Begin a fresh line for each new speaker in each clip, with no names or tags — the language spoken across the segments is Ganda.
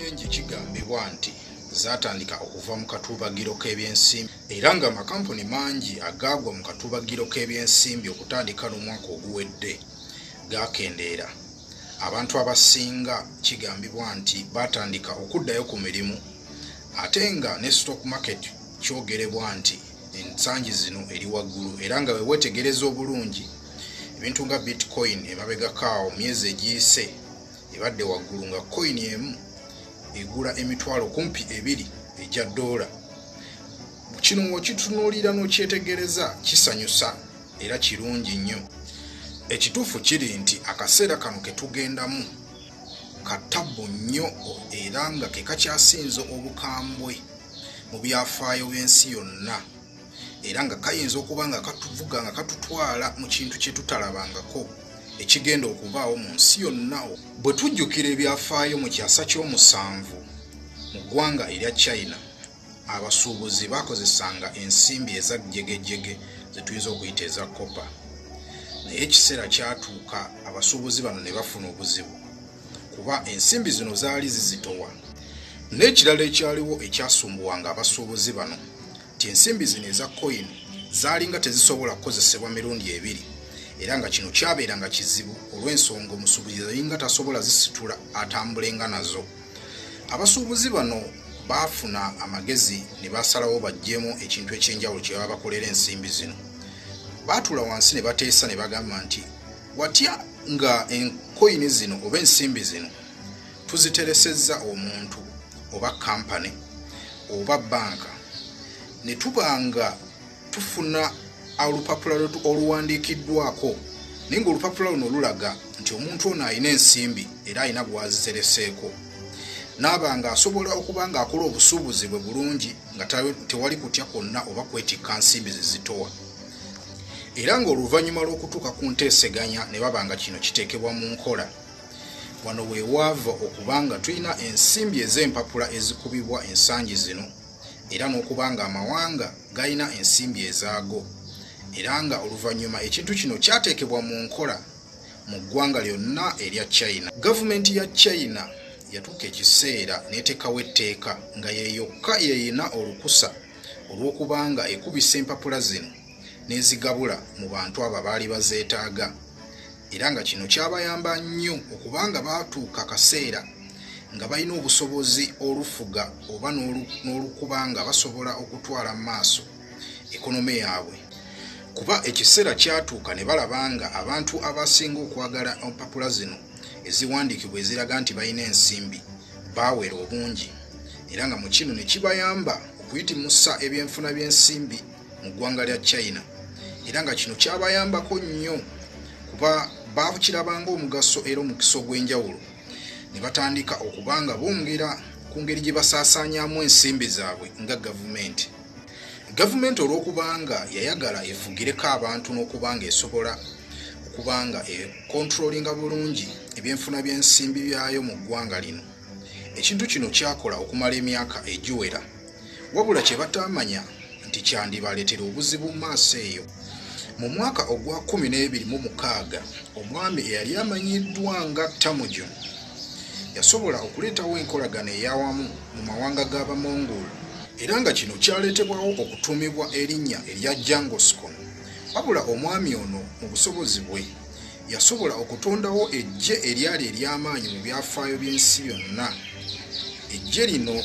ennyingi kigambibwa nti zaatandika okuva mu katuubagiro k'ebyensimbi era nga amakampuni mangi agaagwa mu katuubagiro k'ebyensimbi okutandika n'omwaka oguwedde gaakendeera. Abantu abasinga kigambibwa nti baatandika okuddayo ku mirimu ate nga ne stock market kyogerebwa nti ensangi zino eri waggulu era nga wewetegereza obulungi ebintu nga bitcoin emabegakaawo myezi egiyise ebadde waggulu nga coin emu egula emitwalo kumpi 2 egya $. Kino ng'okitunuulira n'okyetegereza kisanyusa era kirungi nnyo. Ekituufu kiri nti akaseera kano ke tugendamu katabbu nnyo era nga ke kakyasinze obukambwe mu byafaayo by'ensi yonna era nga kayinza okuba nga katuvuga nga katutwala mu kintu kye tutalabangako ekigenda okubaawo mu nsi yonna. Bwe tujjukira ebyafaayo mu kyasa ky'omusanvu mu ggwanga erya China, abasuubuzi bakozesanga ensimbi eza gyegejjege ze tuyinza okuyita eza kopa. Naye ekiseera kyatuuka abasuubuzi bano ne bafuna obuzibu kuba ensimbi zino zaali zizitowa. N'ekirala ekyaliwo ekyasumbuwanga abasuubuzi bano nti ensimbi zino eza coin zaalinga tezisobola kukozesebwa mirundi 2 era nga kino kyabeeranga kizibu olw'ensonga omusuubuzi yayinga tasobola zisitula atambulenga nazo. Abasuubuzi bano baafuna amagezi ne basalawo baggyemu ekintu ekyenjawulo kye baba bakolera ensimbi zino. Baatula wansi ne bateesa ne bagamba nti watya nga enkoyini zino oba ensimbi zino tuziteresezza omuntu oba kampani oba banka ne tubanga tufuna olupapula oluwandiikiddwako naye ng'olupapula luno lulaga nti omuntu ono alina ensimbi era alina gwazitereseeko n'abanga asobola okuba nga akola obusuubuzi bwe bulungi nga tewali kutya kwonna oba kwetikka nsimbi zezitowa. Era ng'oluvannyuma lw'okutuuka ku nteeseganya ne babanga kino kiteekebwa mu nkola, wano we wava okubanga tulina ensimbi ez'empapula ezikubibwa ensangi zino era n'okubanga amawanga galina ensimbi ezaago era nga oluvannyuma ekintu kino kyateekebwa mu nkola mu ggwanga lyonna erya China. Gavumenti ya China yatuuka ekiseera n'eteekawo etteeka nga yeyokka yeyina olukusa olw'okubanga ekubisa empapula zino n'ezigabula mu bantu abo baali bazeetaaga era nga kino kyabayamba nnyo okubanga baatuuka akaseera nga balina obusobozi olufuga oba n'olukubanga basobola okutwala mu maaso ekonome yaabwe kuba ekiseera kyatuuka ne balabanga abantu abasinga okwagala empapula zino eziwandiikibwa eziraga nti balina ensimbi baawera obungi era nga mu kino ne kibayamba okuyitimusa ebyenfuna by'ensimbi mu ggwanga lya China era nga kino kyabayambako nnyo kuba baakirabanga omugaso era omukisa ogw'enjawulo ne batandika okubanga bongera ku ngeri gye basaasaanyaamu ensimbi zaabwe nga gavumenti. Gavumenti olw'okubanga yayagala efugireko abantu n'okubanga esobola okubanga ekontrolinga bulungi ebyenfuna by'ensimbi byayo mu ggwanga lino, ekintu kino kyakola okumala emyaka egiwera wabula kye batamanya nti kyandibaleetera obuzibu mu maaso eyo. Mu mwaka ogwa 2026 omwami eyali amanyiddwa nga Tamujo yasobola okuleetawo enkolagana ey'awamu mu mawanga g'Abamongol era nga kino kyaleetebwawo okutuumibwa erinnya erya Jangoskon. Wabula omwami ono mu busobozi bwe yasobola okutondawo eggye eryali ery'amaanyi mu byafaayo by'ensi yonna. Eggye lino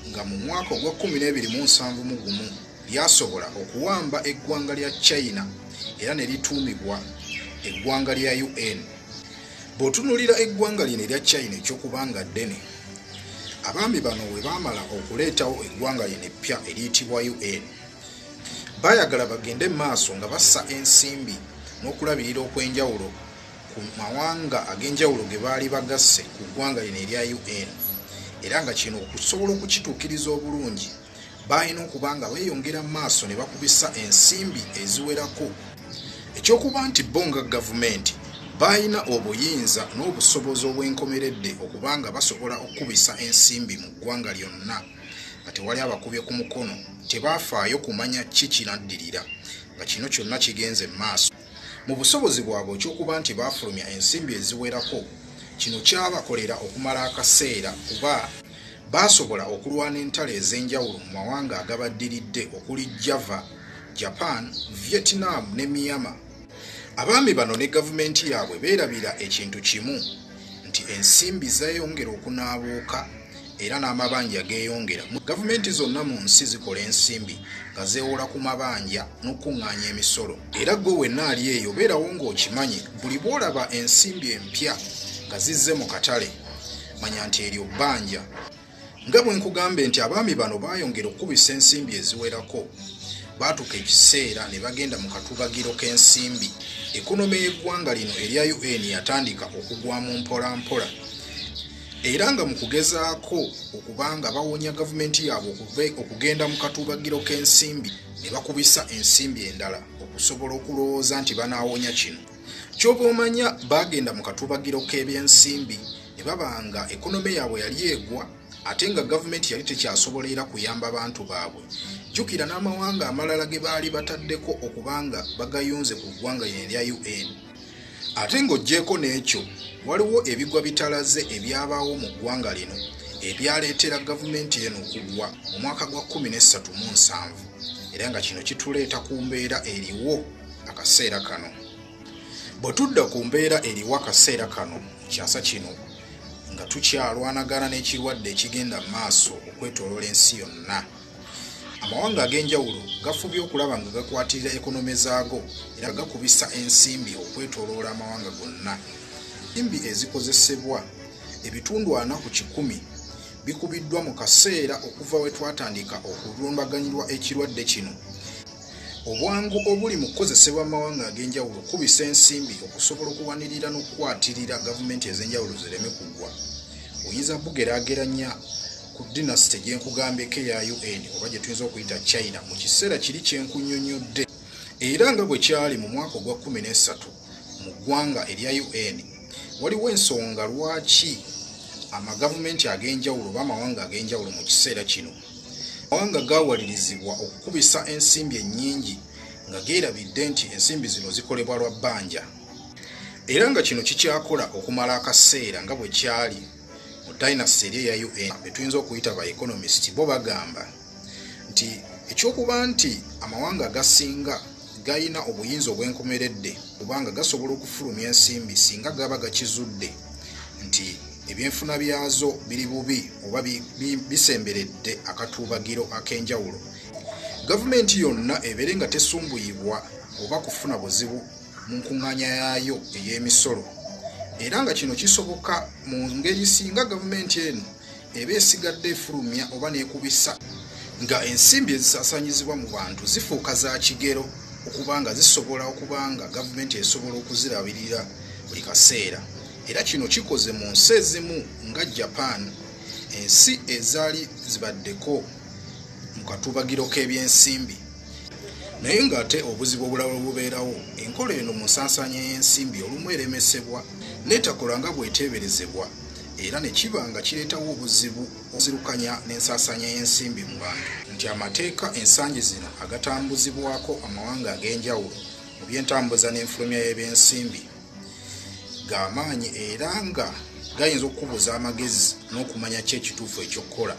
nga mu mwaka ogwa 2027 mugumu lyasobola okuwamba eggwanga lya China era ne lituumibwa eggwanga lya UN. Bw'otunuulira eggwanga lino erya China ekyokubanga ddene, abaami bano we baamala okuleetawo eggwanga lino eppya eriyitibwa UN, baayagala bagende maaso nga bassa ensimbi n'okulabirira okw'enjawulo ku mawanga ag'enjawulo ge baali bagasse ku ggwanga lino erya UN era nga kino okusobola okukituukiriza obulungi balina okuba nga beeyongera mu maaso ne bakubisa ensimbi eziwerako. Ekyokuba nti bo nga gavumenti balina obuyinza n'obusobozi obwenkomeredde okuba nga basobola okukubisa ensimbi mu ggwanga lyonna nga tewali abakubye ku mukono, tebaafaayo kumanya ki kinaddirira nga kino kyonna kigenze mu maaso. Mu busobozi bwabwe ekyokuba nti baafulumya ensimbi eziwerako, kino kyabakolera okumala akaseera kuba basobola okulwana entalo ez'enjawulo mu mawanga agabaddiridde okuli Java, Japan, Vietnam ne Myanmar. Abaami bano ne gavumenti yaabwe beerabira ekintu kimu nti ensimbi zeeyongera okunaabuuka era n'amabanja geeyongera. Gavumenti zonna mu nsi zikola ensimbi nga zeewola ku mabanja n'okuŋŋaanya emisolo. Era gwe wenna ali eyo beerawo ng'okimanyi buli bw'olaba ensimbi empya nga zizze mu katale manya nti eryo bbanja. Nga bwe nkugambe nti abaami bano baayongera okukubisa ensimbi eziwerako, baatuka ekiseera ne bagenda mu katubagiro k'ensimbi. Ekonome y'eggwanga lino erya UN yatandika okugwamu mpola mpola. Era nga mu kugezaako okubanga bawonya gavumenti yaabwe okugenda mu katubagiro k'ensimbi ne bakubisa ensimbi endala okusobola okulowooza nti banaawonya kino. Ky'oba omanya bagenda mu katubagiro k'ebyensimbi ne babanga ekonome yaabwe yali egwa ate nga gavumenti yali tekyasobolera kuyamba bantu baabwe. Jjukira n'amawanga amalala ge baali bataddeko okubanga bagayunze ku ggwanga erya UN. Ate ng'oggyeko n'ekyo waliwo ebigwa bitalaze ebyabaawo mu ggwanga lino ebyaleetera gavumenti eno okugwa mu mwaka gwa 2037 era nga kino kituleeta ku mbeera eriwo akaseera kano. Bwe tudda ku mbeera eriwo akaseera kano mu kyasa kino nga tukyalwanagana n'ekirwadde ekigenda mu maaso okwetooloola ensi yonna, amawanga ag'enjawulo gafubye okulaba nga gakwatirira ekonome zaago era gakubisa ensimbi okwetooloola amawanga gonna. Ensimbi ezikozesebwa ebitundu 40 bikubiddwa mu kaseera okuva we twatandika okulumbaganyirwa ekirwadde kino. Obwangu obuli mu kukozesebwa amawanga ag'enjawulo kubisa ensimbi okusobola okuwanirira n'okukwatirira gavumenti ez'enjawulo zireme kugwa. Oyinza bugeraageranya ku dinasite gyenkugambeko eya UN oba gye tuyinza okuyita China mu kiseera kiri kyenkunnyonnyodde. Era nga bwe kyali mu mwaka ogwa 13 mu ggwanga erya UN, waliwo ensonga lwaki amagavumenti ag'enjawulo oba amawanga ag'enjawulo mu kiseera kino amawanga gaawalirizibwa okukubisa ensimbi ennyingi nga geerabidde nti ensimbi zino zikolebwa lwa bbanja. Era nga kino kikyakola okumala akaseera nga bwe kyali mu dynasty eri eya UN betuyinza okuyita ba economist. Bo bagamba nti ekyokuba nti amawanga agasinga gayina obuyinza obwenkomeredde kubanga gasobola okufulumya ensimbi singa gaba gakizudde nti ebyenfuna byazo biri bubi oba bisemberedde akatuubagiro ak'enjawulo. Gavumenti yonna ebeere nga tesumbuyibwa oba kufuna buzibu mu nkuŋŋaanya yaayo ey'emisolo. Era nga kino kisoboka mu ngeri singa gavumenti eno eba esigadde efulumya oba n'ekubisa nga ensimbi ezisaasaanyizibwa mu bantu zifuuka za kigero okubanga zisobola okubanga gavumenti esobola okuzirabirira buli kaseera. Era kino kikoze mu nsi ezimu nga Japan, ensi ezaali zibaddeko mu katubagiro k'ebyensimbi. Naye ng'ate obuzibu obulala obubeerawo, enkola eno mu nsaasaanya y'ensimbi olumu eremesebwa n'etakola nga bw'eteeberezebwa era ne kiba nga kireetawo obuzibu obuzirukanya n'ensaasaanya y'ensimbi mu bantu. Nti amateeka ensangi zino agatambuzibwako amawanga ag'enjawulo mu by'entambuza n'enfulumya y'ebyensimbi g'amaanyi era nga gayinza okukubuza amagezi n'okumanya ki ekituufu eky'okkola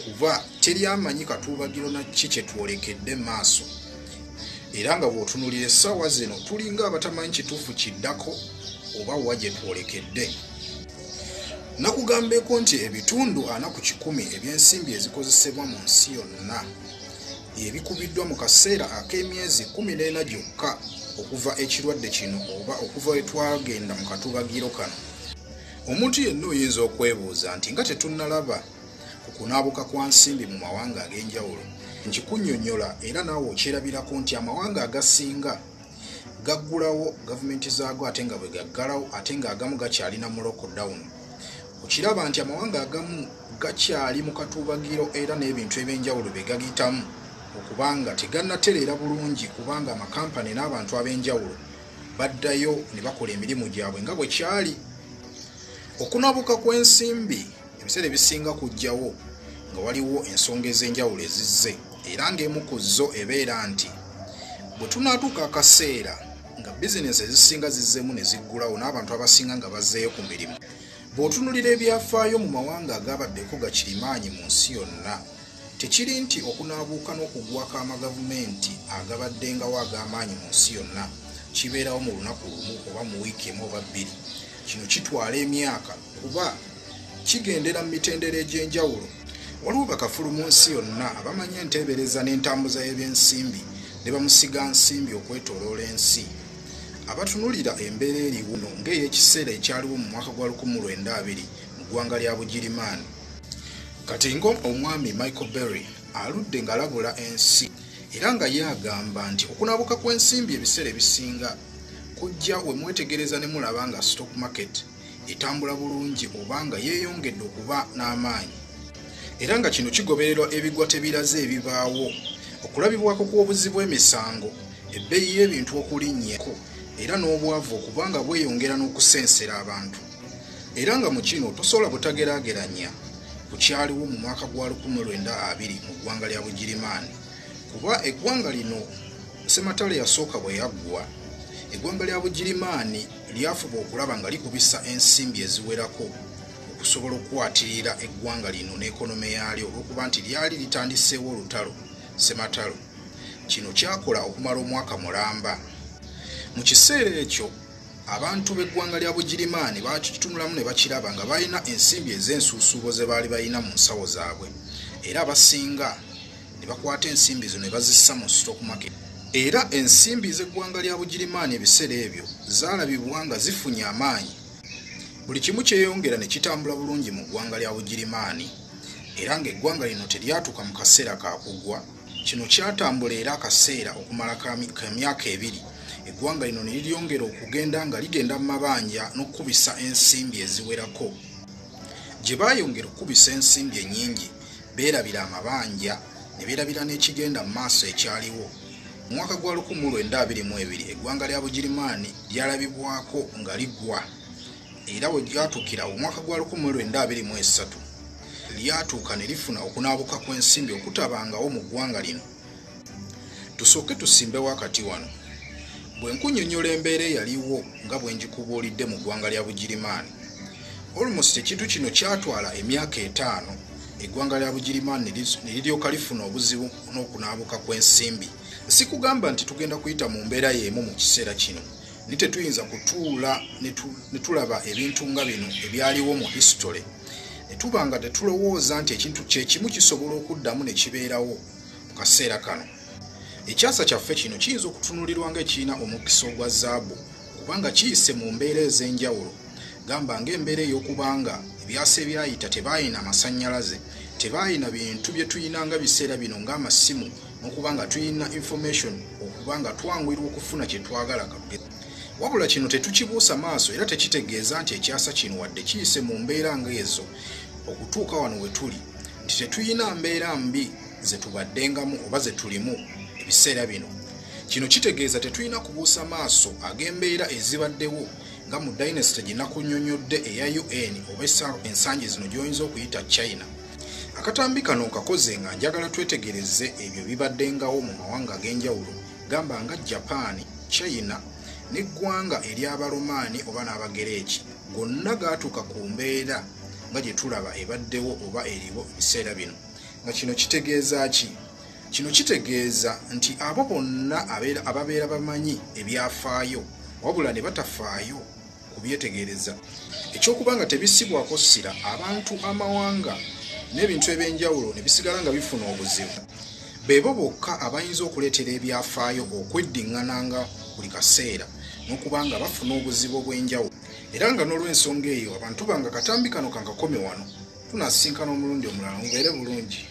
kuba teri amanyi katuubagiro na ki kye twolekedde maaso. Era nga bw'otunuulira essaawa zino tulinga abatamanyi kituufu kiddako oba wa gye twolekedde. Nakugambeko nti ebitundu 40 ebyensimbi ezikozesebwa mu nsi yonna ebikubiddwa mu kaseera ak'emyezi 14 gyokka okuva ekirwadde kino oba okuva we twagenda mu katubagiro kano. Omuntu yenna oyinza okwebuuza nti nga tetunnalaba ku kunaabuka kwa nsimbi mu mawanga ag'enjawulo. Nkikunnyonnyola era naawe okyerabirako nti amawanga agasinga gaggulawo gavumenti zaago ate nga bwe gaggalawo ate ng'agamu gakyalina mu lockdown. Okiraba nti amawanga agamu gakyali mu katubagiro era n'ebintu eby'enjawulo bye gagiyitamu okubanga tegannatereera bulungi kubanga amakampani n'abantu ab'enjawulo baddayo ne bakola emirimu gyabwe nga bwe kyali. Okunaabuka kw'ensimbi ebiseera ebisinga kujjawo nga waliwo ensonga ez'enjawulo ezizze era ng'emu ku zo ebeera nti bwe tunaatuuka akaseera nga bizinesi ezisinga zizzeemu ne ziggulawo n'abantu abasinga nga bazzeeyo ku mirimu Bw'otunulira ebyafaayo mu mawanga agabaddeko gakirimaanyi mu nsi yonna, tekiri nti okunaabuuka n'okugwako amagavumenti agabaddengawo ag'amaanyi mu nsi yonna kibeerawo mu lunaku lumu oba mu wiiki emu oba bbiri. Kino kitwala emyaka kuba kigendera mu mitendera egy'enjawulo. Waliwo bakafulu mu nsi yonna abamanyi enteebereza n'entambuza y'ebyensimbi ne bamusigansimbi okwetooloola ensi. Abatunulira embeera eriwo ng'ey'ekiseera ekyaliwo mu mwaka gwa 1920 mu ggwanga lya Bugirimaani. Kati ng'omwami Michael Berry aludde ng'alabula ensi era nga ye agamba nti okunaabuka kw'ensimbi ebiseera ebisinga kujja we mwetegereza ne mulaba nga stock market etambula bulungi oba nga yeeyongedde okuba n'amaanyi. Era nga kino kigobererwa ebigwa tebiraze ebibaawo, okulabibwako kw'obuzzi bw'emisango, ebbeeyi y'ebintu okulinnyako era n'obwavu okubanga bweyongera n'okusensera abantu. Era nga mu kino tosobola butageraageranya kukyaliwo mu mwaka gwa 1920 mu ggwanga lya Bugirimaani. Kuba eggwanga lino Ssematalo yasooka bwe yaggwa, eggwanga lya Bugirimaani lyafuba okulaba nga likubisa ensimbi eziwerako okusobola okukwatirira eggwanga lino n'ekonome yaalyo olw'okuba nti lyali litandiseewo olutalo Ssematalo. Kino kyakola okumala omwaka mulamba. Mu kiseera ekyo abantu b'eggwanga lya Bugirimaani bakitunulamu ne bakiraba nga balina ensimbi ez'ensuusuubo ze baali balina mu nsawo zaabwe, era abasinga ne bakwata ensimbi zo ne bazissa mu stock market. Era ensimbi z'eggwanga lya Bugirimaani ebiseera ebyo zaalabibwa nga zifunye amaanyi. Buli kimu kyeyongera ne kitambula bulungi mu ggwanga lya Bugirimaani, era ng'eggwanga lino teryatuuka mu kaseera ka kugwa. Kino kyatambula era akaseera okumala ka myaka ebiri. Eggwanga lino ne liryongera okugenda nga ligenda mu mabanja n'okukubisa ensimbi eziwerako. Gye baayongera okukubisa ensimbi ennyingi, beerabira amabanja ne beerabira n'ekigenda mu maaso ekyaliwo. Mu mwaka gwa 1922 eggwanga lya Bugirimaani lyalabibwako nga liggwa, era we lyatuukira omwaka gwa 1923 lyatuuka ne lifuna okunaabuka kw'ensimbi okutabangawo mu ggwanga lino. Tusooke tusimbe wakati wano. Bwe nkunnyonnyola embeera eyaliwo nga bwe ngikubuulidde mu ggwanga lya Bugirimaani, almost ekintu kino kyatwala emyaka 5 eggwanga lya Bugirimaani ne liryoka lifuna obuzibu n'okunaabuka kw'ensimbi. Sikugamba nti tugenda kuyita mu mbeera y'emu mu kiseera kino, ni tetuyinza kutuula ne tulaba ebintu nga bino ebyaliwo mu history ne tuba nga tetulowooza nti ekintu kyekimu kisobola okuddamu ne kibeerawo mu kaseera kano. Ekyasa kyaffe kino kiyinza okutunulirwa ng'ekirina omukisa ogwa zaabu kubanga kiyise mu mbeera ez'enjawulo. Gamba ng'embeera ey'okubanga ebyasa ebyayita tebaayina amasannyalaze, tebaayina bintu bye tuyina nga biseera bino ng'amasimu, n'okubanga tuyina information okubanga twanguyirwa okufuna kye twagala. Wabula kino tetukibuusa maaso era tekitegeeza nti ekyasa kino wadde kiyise mu mbeera ng'ezo okutuuka wano we tuli nti tetuyina mbeera mbi ze tubaddengamu oba ze tulimu ebiseera bino. Kino kitegeeza tetuyina kubuusa maaso ag'embeera ezibaddewo nga mu dynasty gye nakunnyonnyodde eya UN oba ensangi zino gy'oyinza okuyita China. Akatambi kano nkakoze nga njagala twetegereze ebyo bibaddengawo mu mawanga ag'enjawulo, gamba nga Japan, China n'eggwanga ery'Abaromaani oba n'Abagereeki. Gonna gaatuuka ku mbeera nga gye tulaba ebaddewo oba eriwo ebiseera bino. Nga kino kitegeeza ki? Kino kitegeeza nti abo bonna ababeera bamanyi ebyafaayo wabula ne batafaayo kubyetegereza, ekyokubanga tebisibwako ssira, abantu amawanga n'ebintu ebyenjawulo ne bisigala nga bifuna obuzibu. Beebo bokka abayinza okuleetera ebyafaayo okweddiŋŋananga buli kaseera n'okubanga bafuna obuzibu obw'enjawulo. Era nga n'olw'ensonga eyo abantu banga katambi kano kankakome wano, tunasinkana omulundi omulala. Mubeere bulungi.